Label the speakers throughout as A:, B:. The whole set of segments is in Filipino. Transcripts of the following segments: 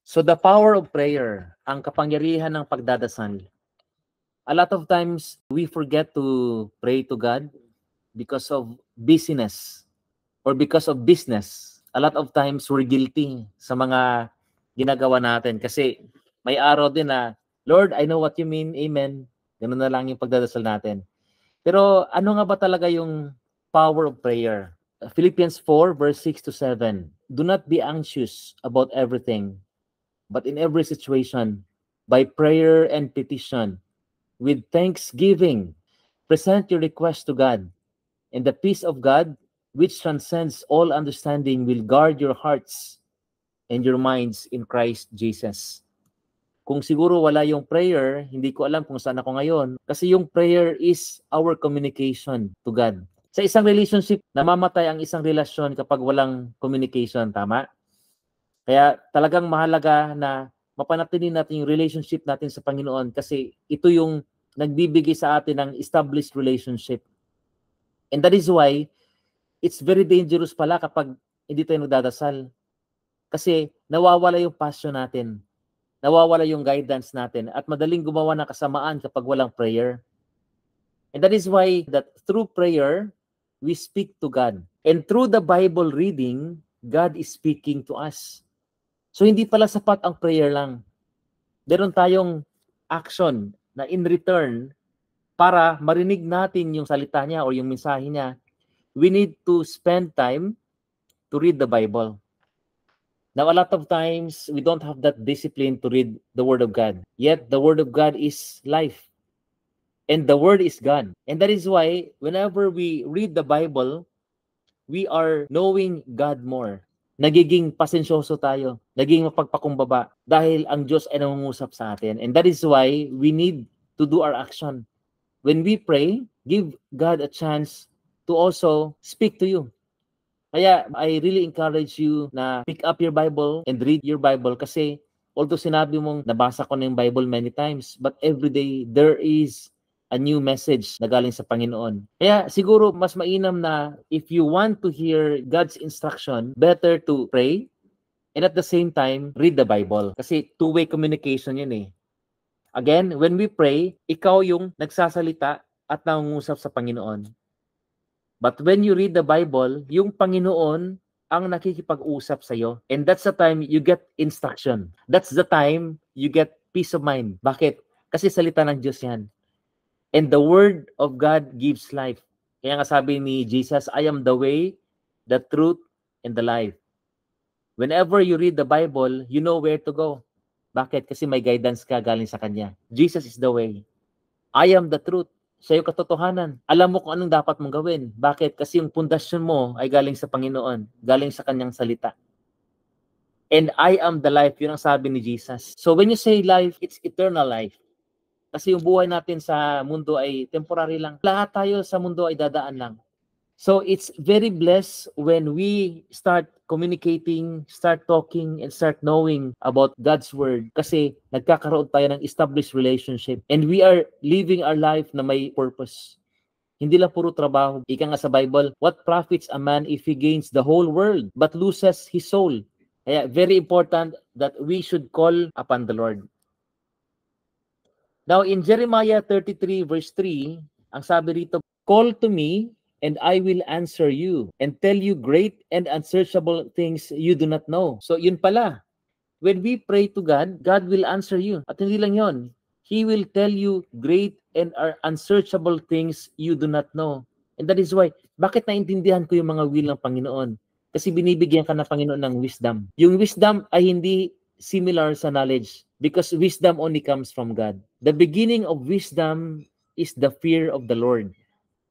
A: So the power of prayer, ang kapangyarihan ng pagdadasal. A lot of times we forget to pray to God because of busyness or because of business. A lot of times we're guilty sa mga ginagawa natin kasi may araw din na, Lord, I know what you mean, amen. Ganun na lang yung pagdadasal natin. Pero ano nga ba talaga yung power of prayer? Philippians 4 verse 6 to 7. Do not be anxious about everything, but in every situation, by prayer and petition, with thanksgiving, present your request to God, and the peace of God, which transcends all understanding, will guard your hearts and your minds in Christ Jesus. Kung siguro wala yung prayer, hindi ko alam kung saan ako ngayon. Kasi yung prayer is our communication to God. Sa isang relationship, namamatay ang isang relasyon kapag walang communication, tama? Kaya talagang mahalaga na mapanatili natin yung relationship natin sa Panginoon kasi ito yung nagbibigay sa atin ng established relationship. And that is why it's very dangerous pala kapag hindi tayo nagdadasal. Kasi nawawala yung passion natin. Nawawala yung guidance natin at madaling gumawa ng kasamaan kapag walang prayer. And that is why that through prayer, we speak to God. And through the Bible reading, God is speaking to us. So hindi pala sapat ang prayer lang. Meron tayong action na in return para marinig natin yung salita niya o yung mensahe niya. We need to spend time to read the Bible. Now, a lot of times, we don't have that discipline to read the Word of God. Yet, the Word of God is life. And the Word is God. And that is why, whenever we read the Bible, we are knowing God more. Nagiging pasensyoso tayo. Naging mapagpakumbaba. Dahil ang Diyos ay nangungusap sa atin. And that is why we need to do our action. When we pray, give God a chance to also speak to you. Kaya I really encourage you na pick up your Bible and read your Bible kasi although sinabi mong nabasa ko na yung Bible many times, but every day there is a new message na galing sa Panginoon. Kaya siguro mas mainam na if you want to hear God's instruction, better to pray and at the same time, read the Bible. Kasi two-way communication yun eh. Again, when we pray, ikaw yung nagsasalita at nangungusap sa Panginoon. But when you read the Bible, yung Panginoon ang nakikipag-usap sa iyo. And that's the time you get instruction. That's the time you get peace of mind. Bakit? Kasi salita ng Diyos yan. And the Word of God gives life. Kaya nga sabi ni Jesus, I am the way, the truth, and the life. Whenever you read the Bible, you know where to go. Bakit? Kasi may guidance ka galing sa Kanya. Jesus is the way. I am the truth. Siya yung katotohanan. Alam mo kung anong dapat mong gawin. Bakit? Kasi yung pundasyon mo ay galing sa Panginoon, galing sa Kanyang salita. And I am the life, yun ang sabi ni Jesus. So when you say life, it's eternal life. Kasi yung buhay natin sa mundo ay temporary lang. Lahat tayo sa mundo ay dadaan lang. So it's very blessed when we start communicating, start talking, and start knowing about God's Word kasi nagkakaroon tayo ng established relationship and we are living our life na may purpose. Hindi lang puro trabaho. Ika nga sa Bible, what profits a man if he gains the whole world but loses his soul? Kaya very important that we should call upon the Lord. Now in Jeremiah 33 verse 3, ang sabi rito, call to me and I will answer you and tell you great and unsearchable things you do not know. So yun pala, when we pray to God, God will answer you. At hindi lang yun, He will tell you great and unsearchable things you do not know. And that is why, bakit naintindihan ko yung mga will ng Panginoon? Kasi binibigyan ka ng Panginoon ng wisdom. Yung wisdom ay hindi similar sa knowledge because wisdom only comes from God. The beginning of wisdom is the fear of the Lord.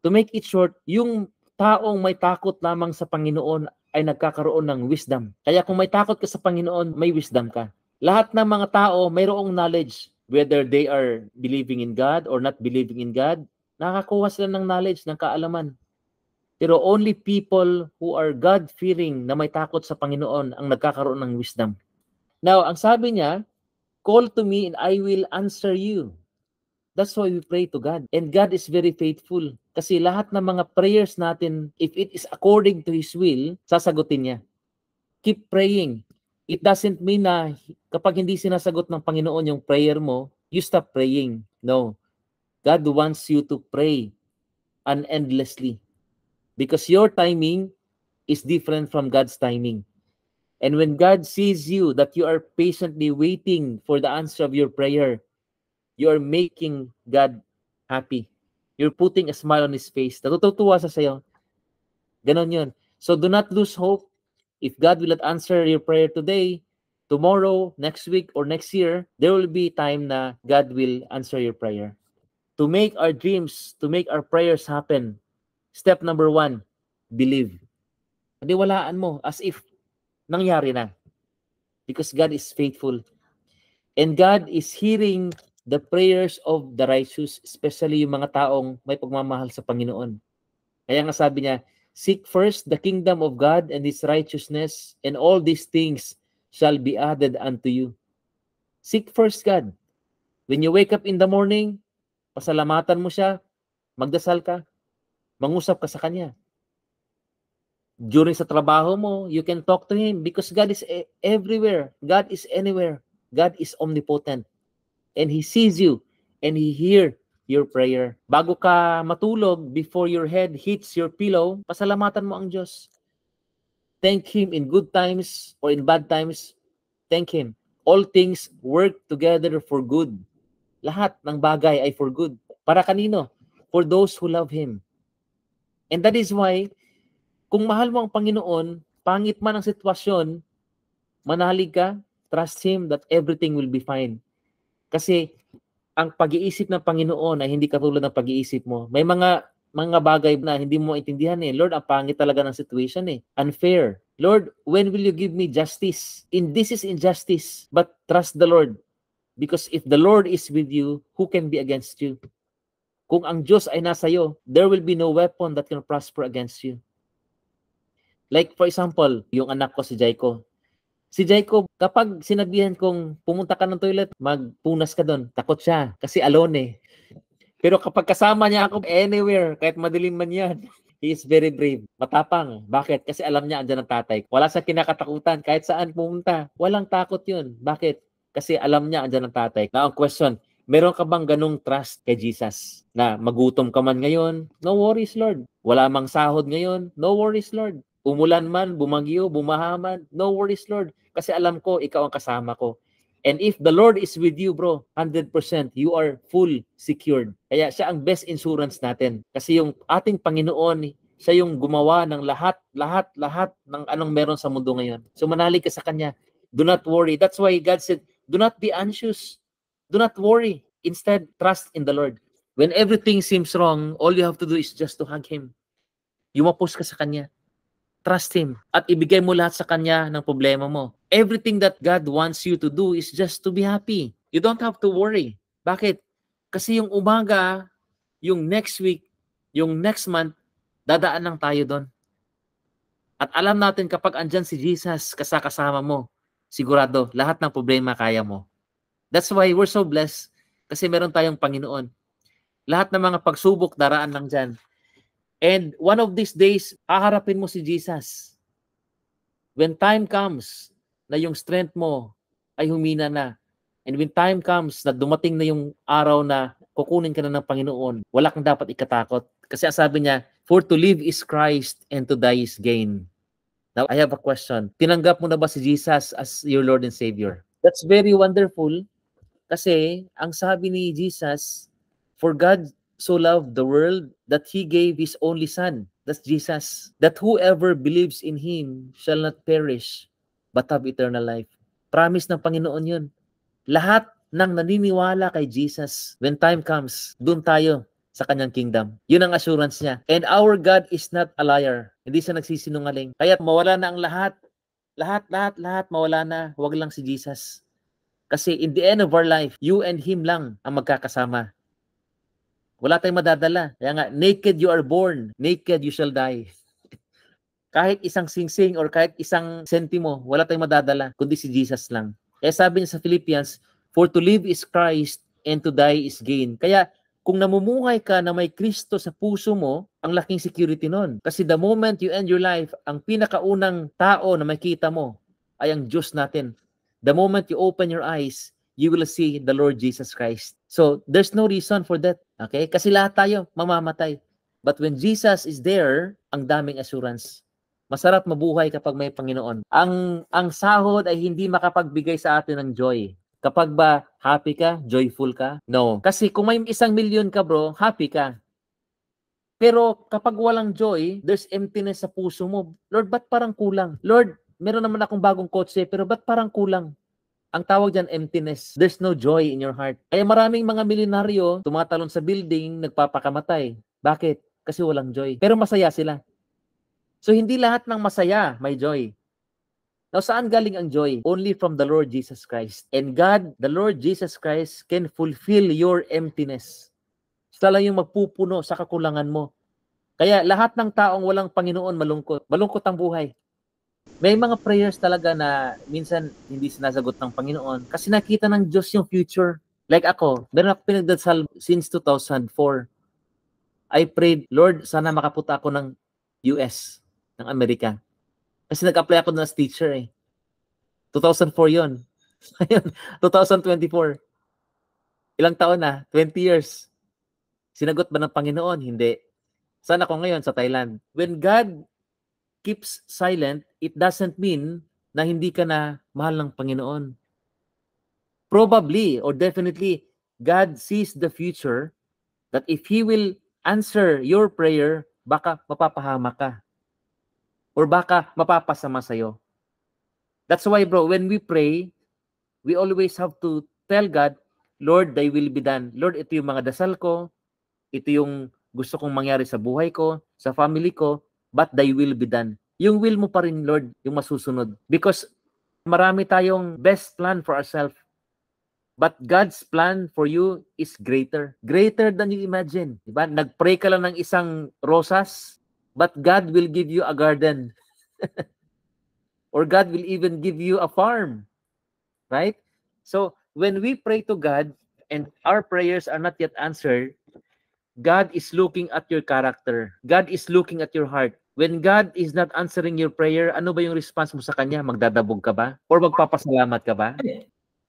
A: To make it short, yung taong may takot lamang sa Panginoon ay nagkakaroon ng wisdom. Kaya kung may takot ka sa Panginoon, may wisdom ka. Lahat ng mga tao mayroong knowledge, whether they are believing in God or not believing in God, nakakuha sila ng knowledge, ng kaalaman. Pero only people who are God-fearing na may takot sa Panginoon ang nagkakaroon ng wisdom. Now, ang sabi niya, call to me and I will answer you. That's why we pray to God. And God is very faithful. Kasi lahat ng mga prayers natin, if it is according to His will, sasagutin niya. Keep praying. It doesn't mean na kapag hindi sinasagot ng Panginoon yung prayer mo, you stop praying. No. God wants you to pray unendlessly because your timing is different from God's timing. And when God sees you that you are patiently waiting for the answer of your prayer, you are making God happy. You're putting a smile on His face. Natutuwa sa sayo. Ganon yun. So do not lose hope. If God will not answer your prayer today, tomorrow, next week, or next year, there will be time na God will answer your prayer. To make our dreams, to make our prayers happen, step number 1, believe. Paniwalaan mo as if nangyari na. Because God is faithful. And God is hearing the prayers of the righteous, especially yung mga taong may pagmamahal sa Panginoon. Kaya nga sabi niya, seek first the kingdom of God and His righteousness, and all these things shall be added unto you. Seek first God. When you wake up in the morning, pasalamatan mo siya, magdasal ka, mangusap ka sa Kanya. During sa trabaho mo, you can talk to Him because God is everywhere. God is anywhere. God is omnipotent. And He sees you and He hears your prayer. Bago ka matulog, before your head hits your pillow, pasalamatan mo ang Diyos. Thank Him in good times or in bad times. Thank Him. All things work together for good. Lahat ng bagay ay for good. Para kanino? For those who love Him. And that is why, kung mahal mo ang Panginoon, pangit man ang sitwasyon, manalig ka, trust Him that everything will be fine. Kasi ang pag-iisip ng Panginoon ay hindi katulad ng pag-iisip mo. May mga bagay na hindi mo maintindihan eh. Lord, ang pangit talaga ng situation eh. Unfair. Lord, when will you give me justice? This is injustice. But trust the Lord. Because if the Lord is with you, who can be against you? Kung ang Diyos ay nasa iyo, there will be no weapon that can prosper against you. Like for example, yung anak ko si Jaiko. Si Jacob, kapag sinabihan kong pumunta ka ng toilet, magpunas ka doon. Takot siya kasi alone eh. Pero kapag kasama niya ako anywhere, kahit madilim man yan, he is very brave. Matapang. Bakit? Kasi alam niya andyan ang tatay. Wala siyang kinakatakutan. Kahit saan pumunta. Walang takot yun. Bakit? Kasi alam niya andyan ang tatay. Now, ang question, meron ka bang ganung trust kay Jesus? Na magutom ka man ngayon? No worries, Lord. Wala mang sahod ngayon? No worries, Lord. Umulan man, bumagyo, bumahaman, no worries, Lord. Kasi alam ko, ikaw ang kasama ko. And if the Lord is with you, bro, 100%, you are full secured. Kaya siya ang best insurance natin. Kasi yung ating Panginoon, siya yung gumawa ng lahat ng anong meron sa mundo ngayon. So manalig ka sa Kanya. Do not worry. That's why God said, do not be anxious. Do not worry. Instead, trust in the Lord. When everything seems wrong, all you have to do is just to hug Him. Yumapos ka sa Kanya. Trust Him at ibigay mo lahat sa Kanya ng problema mo. Everything that God wants you to do is just to be happy. You don't have to worry. Bakit? Kasi yung umaga, yung next week, yung next month, dadaan lang tayo doon. At alam natin kapag andyan si Jesus kasama mo, sigurado, lahat ng problema kaya mo. That's why we're so blessed kasi meron tayong Panginoon. Lahat ng mga pagsubok daraan lang dyan. And one of these days, haharapin mo si Jesus. When time comes na yung strength mo ay humina na, and when time comes na dumating na yung araw na kukunin ka na ng Panginoon, wala kang dapat ikatakot. Kasi sabi niya, for to live is Christ and to die is gain. Now, I have a question. Tinanggap mo na ba si Jesus as your Lord and Savior? That's very wonderful kasi ang sabi ni Jesus, for God so loved the world that He gave His only Son, that's Jesus, that whoever believes in Him shall not perish, but have eternal life. Promise ng Panginoon yun. Lahat ng naniniwala kay Jesus, when time comes, dun tayo sa Kanyang kingdom. Yun ang assurance niya. And our God is not a liar. Hindi siya nagsisinungaling. Kaya mawala na ang lahat. Lahat mawala na. Huwag lang si Jesus. Kasi in the end of our life, you and Him lang ang magkakasama. Wala tayong madadala. Kaya nga, naked you are born, naked you shall die. Kahit isang singsing or kahit isang sentimo, wala tayong madadala, kundi si Jesus lang. Kaya sabi niya sa Philippians, for to live is Christ and to die is gain. Kaya kung namumuhay ka na may Kristo sa puso mo, ang laking security nun. Kasi the moment you end your life, ang pinakaunang tao na makita mo ay ang Diyos natin. The moment you open your eyes, you will see the Lord Jesus Christ. So, there's no reason for that. Okay? Kasi lahat tayo mamamatay. But when Jesus is there, ang daming assurance. Masarap mabuhay kapag may Panginoon. Ang sahod ay hindi makapagbigay sa atin ng joy. Kapag ba happy ka, joyful ka? No. Kasi kung may 1,000,000 ka bro, happy ka. Pero kapag walang joy, there's emptiness sa puso mo. Lord, ba't parang kulang? Lord, meron naman akong bagong kotse, pero ba't parang kulang? Ang tawag dyan, emptiness. There's no joy in your heart. Kaya maraming mga milyonaryo, tumatalon sa building, nagpapakamatay. Bakit? Kasi walang joy. Pero masaya sila. So, hindi lahat ng masaya may joy. Now, saan galing ang joy? Only from the Lord Jesus Christ. And God, the Lord Jesus Christ, can fulfill your emptiness. Siya lang yung magpupuno sa kakulangan mo. Kaya lahat ng taong walang Panginoon malungkot. Malungkot ang buhay. May mga prayers talaga na minsan hindi sinasagot ng Panginoon kasi nakita ng Diyos yung future. Like ako, meron ako pinagdasal since 2004. I prayed, Lord, sana makapunta ako ng US, ng Amerika. Kasi nag-apply ako na as teacher eh. 2004 yon. 2024. Ilang taon na? 20 years. Sinagot ba ng Panginoon? Hindi. Saan ako ngayon? Sa Thailand. When God keeps silent, it doesn't mean na hindi ka na mahal ng Panginoon. Probably or definitely, God sees the future that if He will answer your prayer, baka mapapahama ka. Or baka mapapasama sa'yo. That's why, bro, when we pray, we always have to tell God, Lord, thy will be done. Lord, ito yung mga dasal ko. Ito yung gusto kong mangyari sa buhay ko, sa family ko, but thy will be done. Yung will mo pa rin, Lord, yung masusunod. Because marami tayong best plan for ourselves. But God's plan for you is greater. Greater than you imagine. Diba? Nag-pray ka lang ng isang rosas, but God will give you a garden. Or God will even give you a farm. Right? So, when we pray to God, and our prayers are not yet answered, God is looking at your character. God is looking at your heart. When God is not answering your prayer, ano ba yung response mo sa Kanya? Magdadabog ka ba? Or magpapasalamat ka ba?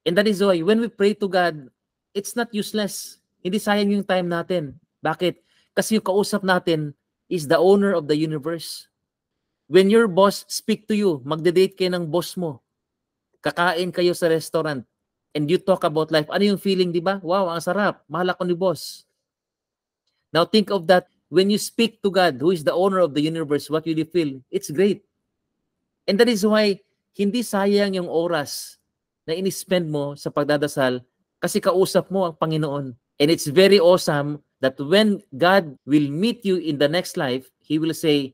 A: And that is why, when we pray to God, it's not useless. Hindi sayang yung time natin. Bakit? Kasi yung kausap natin is the owner of the universe. When your boss speak to you, magde-date kayo ng boss mo, kakain kayo sa restaurant, and you talk about life, ano yung feeling, di ba? Wow, ang sarap. Mahal ako ni boss. Now think of that. When you speak to God, who is the owner of the universe, what will you feel? It's great. And that is why hindi sayang yung oras na in-spend mo sa pagdadasal kasi kausap mo ang Panginoon. And it's very awesome that when God will meet you in the next life, He will say,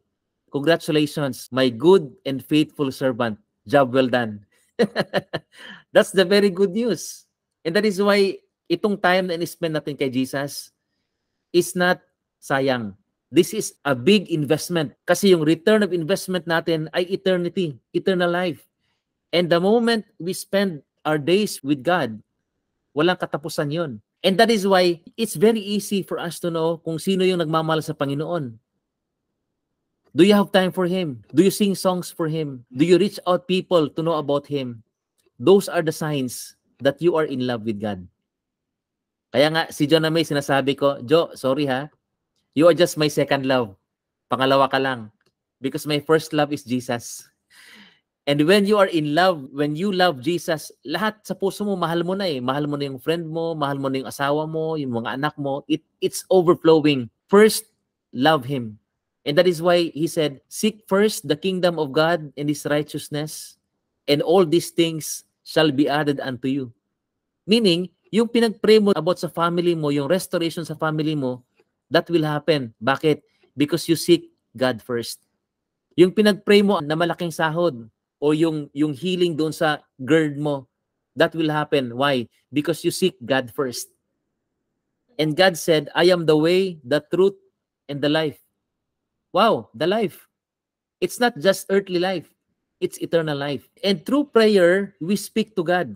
A: congratulations, my good and faithful servant. Job well done. That's the very good news. And that is why itong time na in-spend natin kay Jesus is not sayang. This is a big investment kasi yung return of investment natin ay eternity, eternal life. And the moment we spend our days with God, walang katapusan yun. And that is why it's very easy for us to know kung sino yung nagmamahal sa Panginoon. Do you have time for Him? Do you sing songs for Him? Do you reach out people to know about Him? Those are the signs that you are in love with God. Kaya nga, si John na may sinasabi ko, Jo, sorry ha, you are just my second love. Pangalawa ka lang. Because my first love is Jesus. And when you are in love, when you love Jesus, lahat sa puso mo, mahal mo na eh. Mahal mo na yung friend mo, mahal mo na yung asawa mo, yung mga anak mo. It's overflowing. First, love Him. And that is why He said, seek first the kingdom of God and His righteousness, and all these things shall be added unto you. Meaning, yung pinag-pray mo about sa family mo, yung restoration sa family mo, that will happen. Bakit? Because you seek God first. Yung pinag-pray mo na malaking sahod o yung healing doon sa GERD mo, that will happen. Why? Because you seek God first. And God said, I am the way, the truth, and the life. Wow, the life. It's not just earthly life. It's eternal life. And through prayer, we speak to God.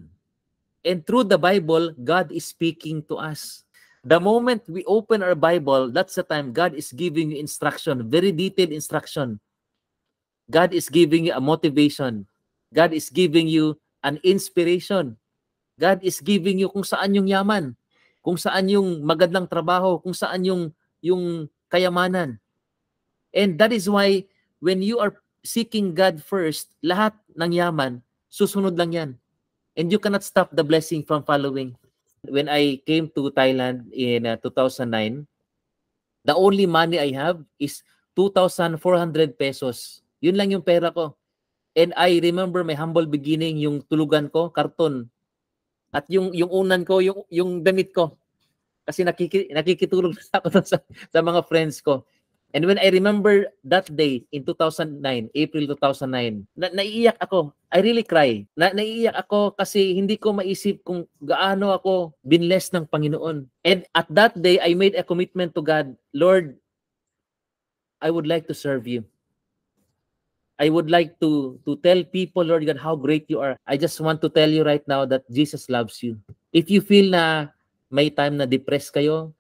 A: And through the Bible, God is speaking to us. The moment we open our Bible, that's the time God is giving you instruction, very detailed instruction. God is giving you a motivation. God is giving you an inspiration. God is giving you kung saan yung yaman, kung saan yung magandang trabaho, kung saan yung kayamanan. And that is why when you are seeking God first, lahat ng yaman, susunod lang yan. And you cannot stop the blessing from following. When I came to Thailand in 2009, the only money I have is 2,400 pesos. Yun lang yung pera ko. And I remember my humble beginning, yung tulugan ko, karton. At yung unan ko, yung damit ko. Kasi nakikitulog ako sa mga friends ko. And when I remember that day in 2009, April 2009, naiiyak ako. I really cry. Naiiyak ako kasi hindi ko maisip kung gaano ako binless ng Panginoon. And at that day, I made a commitment to God, Lord, I would like to serve you. I would like to tell people, Lord God, how great you are. I just want to tell you right now that Jesus loves you. If you feel na may time na depressed kayo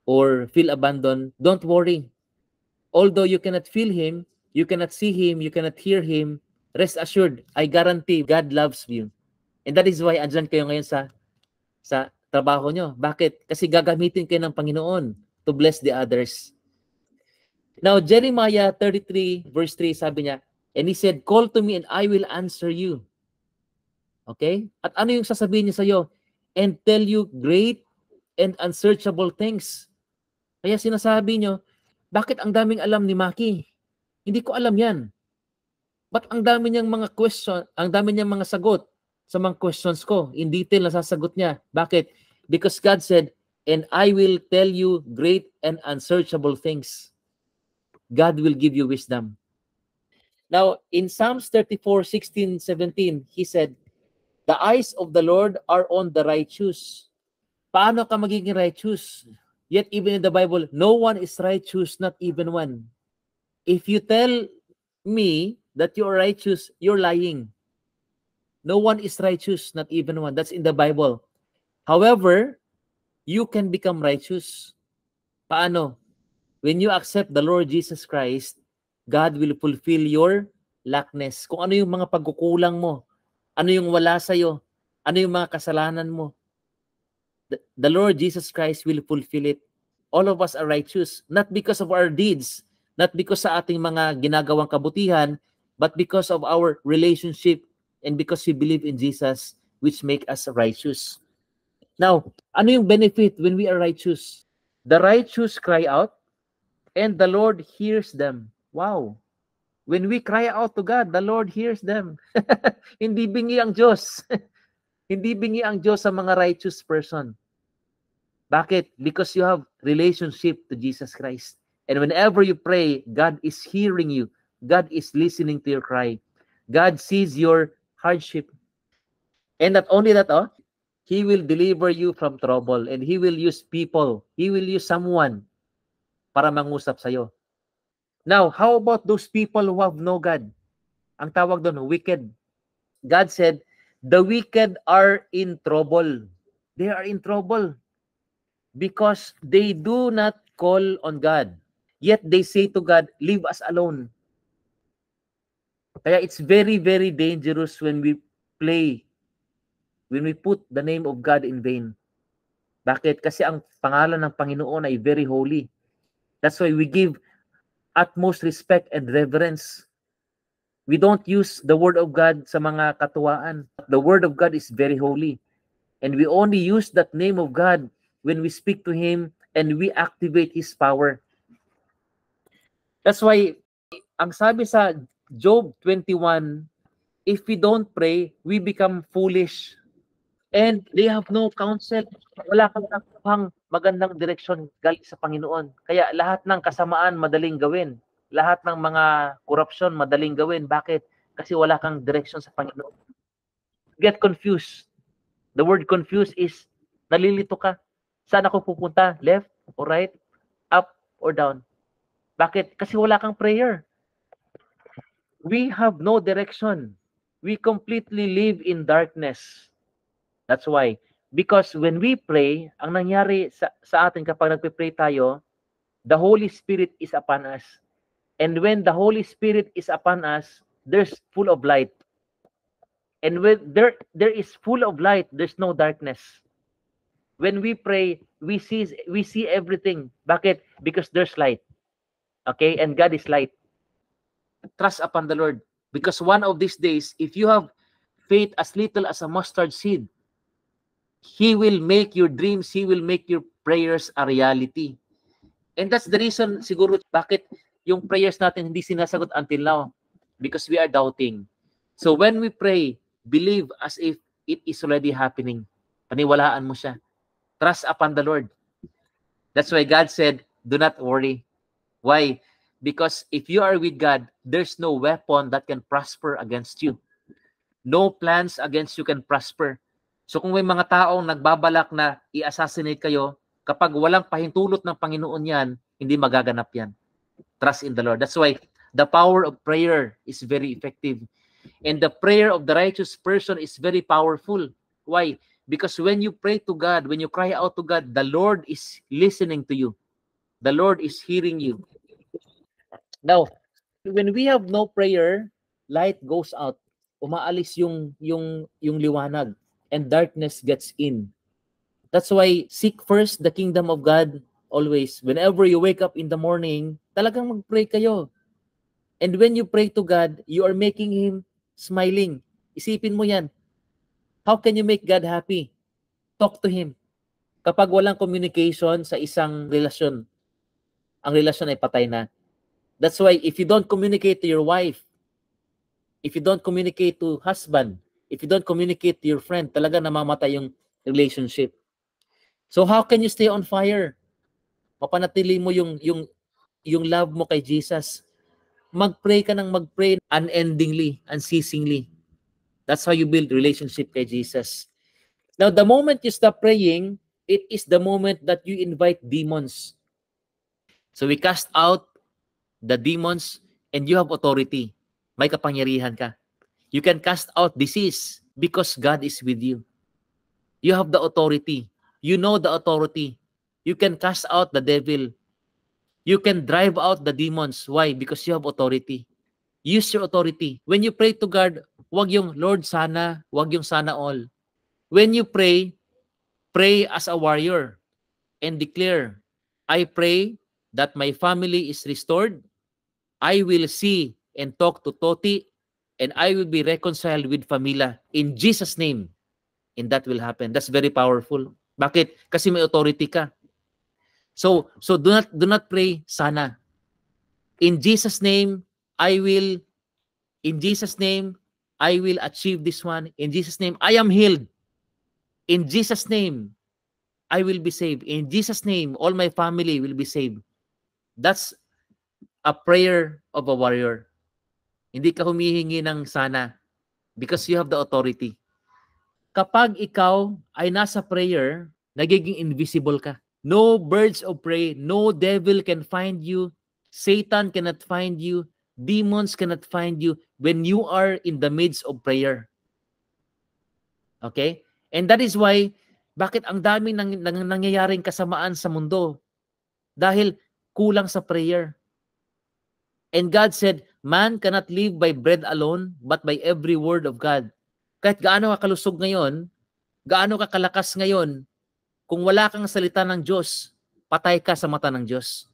A: or feel abandoned, don't worry. Although you cannot feel Him, you cannot see Him, you cannot hear Him, rest assured, I guarantee God loves you. And that is why andyan kayo ngayon sa trabaho nyo. Bakit? Kasi gagamitin kayo ng Panginoon to bless the others. Now, Jeremiah 33 verse 3, sabi niya, and He said, call to me and I will answer you. Okay? At ano yung sasabihin niya sa'yo? And tell you great and unsearchable things. Kaya sinasabi nyo, bakit ang daming alam ni Maki? Hindi ko alam yan. Ba't ang dami niyang mga question, ang dami niyang mga sagot sa mga questions ko? In detail na sasagot niya. Bakit? Because God said, and I will tell you great and unsearchable things. God will give you wisdom. Now, in Psalms 34, 16, 17, He said, the eyes of the Lord are on the righteous. Paano ka magiging righteous? Yet even in the Bible, no one is righteous, not even one. If you tell me that you are righteous, you're lying. No one is righteous, not even one. That's in the Bible. However, you can become righteous. Paano? When you accept the Lord Jesus Christ, God will fulfill your lackness. Kung ano yung mga pagkukulang mo, ano yung wala sa'yo, ano yung mga kasalanan mo, the Lord Jesus Christ will fulfill it. All of us are righteous, not because of our deeds, not because sa ating mga ginagawang kabutihan, but because of our relationship and because we believe in Jesus, which make us righteous. Now, ano yung benefit when we are righteous? The righteous cry out, and the Lord hears them. Wow! When we cry out to God, the Lord hears them. Hindi bingi ang Diyos. Hindi bingi ang Diyos sa mga righteous person. Bakit? Because you have relationship to Jesus Christ. And whenever you pray, God is hearing you. God is listening to your cry. God sees your hardship. And not only that, He will deliver you from trouble. And He will use people. He will use someone para mangusap sa'yo. Now, how about those people who have no God? Ang tawag doon, wicked. God said, the wicked are in trouble. They are in trouble because they do not call on God. Yet they say to God, leave us alone. Kaya it's very, very dangerous when we put the name of God in vain. Bakit? Kasi ang pangalan ng Panginoon ay very holy. That's why we give utmost respect and reverence. We don't use the word of God sa mga katuwaan. The word of God is very holy. And we only use that name of God when we speak to Him and we activate His power. That's why, ang sabi sa Job 21, if we don't pray, we become foolish. And they have no counsel. Wala kang nakuhang magandang direksyon galing sa Panginoon. Kaya lahat ng kasamaan madaling gawin. Lahat ng mga corruption madaling gawin. Bakit? Kasi wala kang direksyon sa Panginoon. Get confused. The word confused is nalilito ka. Saan ako pupunta? Left or right? Up or down? Bakit? Kasi wala kang prayer. We have no direction. We completely live in darkness. That's why. Because when we pray, ang nangyari sa atin kapag nagpe-pray tayo, the Holy Spirit is upon us. And when the Holy Spirit is upon us, there's full of light. And when there is full of light, there's no darkness. When we pray, we see everything. Bakit? Because there's light. Okay? And God is light. Trust upon the Lord. Because one of these days, if you have faith as little as a mustard seed, He will make your dreams, He will make your prayers a reality. And that's the reason siguro bakit yung prayers natin hindi sinasagot until now. Because we are doubting. So when we pray, believe as if it is already happening. Paniwalaan mo siya. Trust upon the Lord. That's why God said, do not worry. Why? Because if you are with God, there's no weapon that can prosper against you. No plans against you can prosper. So kung may mga taong nagbabalak na i-assassinate kayo, kapag walang pahintulot ng Panginoon yan, hindi magaganap yan. Trust in the Lord. That's why the power of prayer is very effective. And the prayer of the righteous person is very powerful. Why? Because when you pray to God, when you cry out to God, the Lord is listening to you. The Lord is hearing you. Now, when we have no prayer, light goes out. Umaalis yung liwanag and darkness gets in. That's why seek first the kingdom of God always. Whenever you wake up in the morning, talagang mag-pray kayo. And when you pray to God, you are making Him smiling. Isipin mo yan. How can you make God happy? Talk to Him. Kapag walang communication sa isang relasyon, ang relasyon ay patay na. That's why if you don't communicate to your wife, if you don't communicate to husband, if you don't communicate to your friend, talaga namamatay yung relationship. So how can you stay on fire? Mapanatili mo yung love mo kay Jesus. Mag-pray ka ng mag-pray unendingly, unceasingly. That's how you build relationship kay Jesus. Now, the moment you stop praying, it is the moment that you invite demons. So we cast out the demons and you have authority. May kapangyarihan ka. You can cast out disease because God is with you. You have the authority. You know the authority. You can cast out the devil. You can drive out the demons. Why? Because you have authority. Use your authority. When you pray to God, wag yung Lord sana, wag yung sana all. When you pray, pray as a warrior and declare, I pray that my family is restored. I will see and talk to Toti and I will be reconciled with Famila in Jesus' name. And that will happen. That's very powerful. Bakit? Kasi may authority ka. So do not pray sana. In Jesus' name, I will achieve this one. In Jesus' name, I am healed. In Jesus' name, I will be saved. In Jesus' name, all my family will be saved. That's a prayer of a warrior. Hindi ka humihingi ng sana because you have the authority. Kapag ikaw ay nasa prayer, nagiging invisible ka. No birds of prey, no devil can find you, Satan cannot find you, demons cannot find you when you are in the midst of prayer. Okay? And that is why, bakit ang daming nangyayaring kasamaan sa mundo? Dahil kulang sa prayer. And God said, man cannot live by bread alone, but by every word of God. Kahit gaano ka kalusog ngayon, gaano ka kalakas ngayon, kung wala kang salita ng Diyos, patay ka sa mata ng Diyos.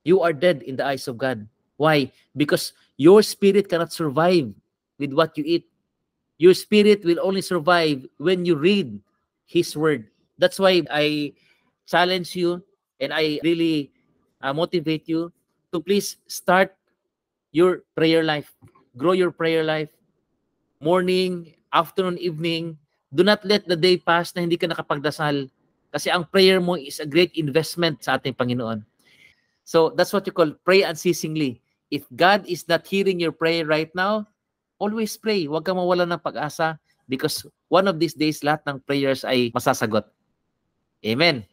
A: You are dead in the eyes of God. Why? Because your spirit cannot survive with what you eat. Your spirit will only survive when you read His Word. That's why I challenge you and I really motivate you to please start your prayer life. Grow your prayer life. Morning, afternoon, evening. Do not let the day pass na hindi ka nakapagdasal. Kasi ang prayer mo is a great investment sa ating Panginoon. So that's what you call pray unceasingly. If God is not hearing your prayer right now, always pray. Huwag kang mawala ng pag-asa because one of these days, lahat ng prayers ay masasagot. Amen.